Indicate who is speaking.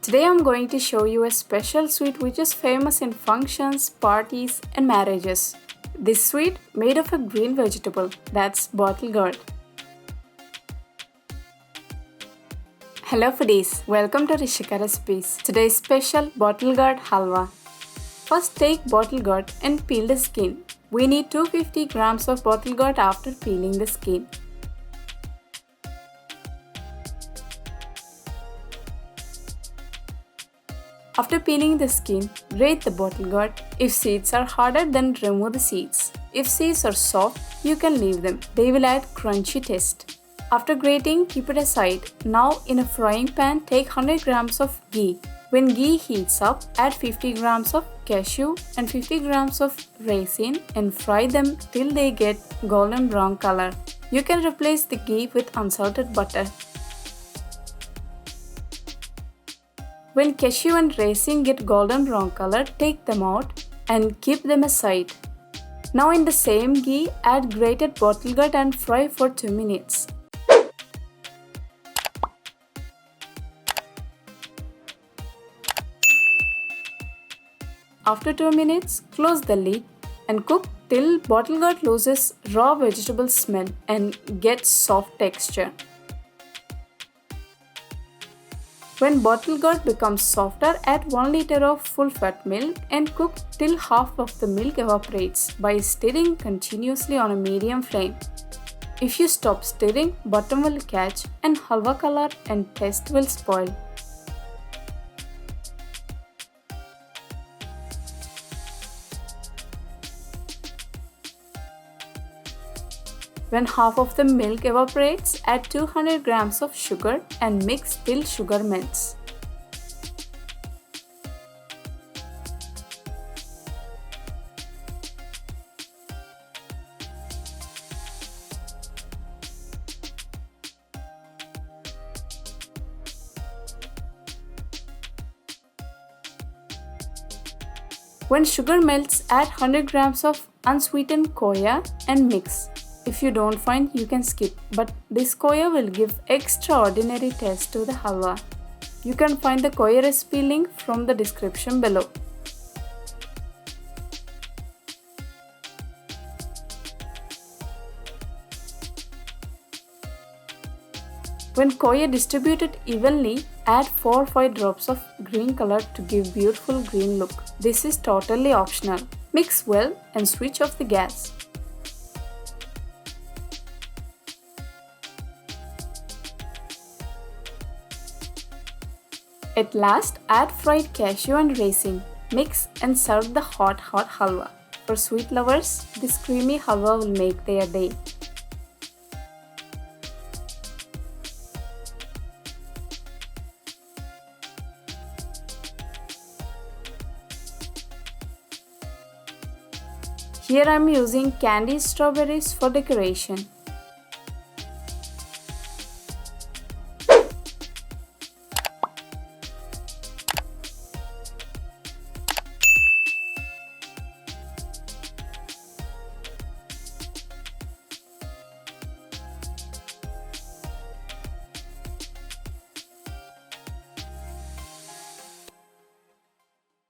Speaker 1: Today I'm going to show you a special sweet which is famous in functions, parties and marriages. This sweet made of a green vegetable, that's bottle gourd. Hello foodies, welcome to Rishika recipes. Today's special bottle gourd halwa. First take bottle gourd and peel the skin. We need 250 grams of bottle gourd after peeling the skin. After peeling the skin, grate the bottle gourd. If seeds are harder, then remove the seeds. If seeds are soft, you can leave them. They will add crunchy taste. After grating, keep it aside. Now in a frying pan, take 100 grams of ghee. When ghee heats up, add 50 grams of cashew and 50 grams of raisin and fry them till they get golden brown color. You can replace the ghee with unsalted butter. When cashew and raisin get golden brown color, take them out and keep them aside. Now in the same ghee, add grated bottle gourd and fry for 2 minutes. After 2 minutes, close the lid and cook till bottle gourd loses raw vegetable smell and gets soft texture. When bottle gourd becomes softer, add 1 liter of full fat milk and cook till half of the milk evaporates by stirring continuously on a medium flame. If you stop stirring, bottom will catch and halwa color and taste will spoil. When half of the milk evaporates, add 200 grams of sugar and mix till sugar melts. When sugar melts, add 100 grams of unsweetened koya and mix. If you don't find, you can skip, but this koya will give extraordinary taste to the halwa. You can find the koya recipe link from the description below. When koya distributed evenly, add 4 or 5 drops of green color to give beautiful green look. This is totally optional. Mix well and switch off the gas. At last, add fried cashew and raisin. Mix and serve the hot halwa. For sweet lovers, this creamy halwa will make their day. Here I am using candied strawberries for decoration.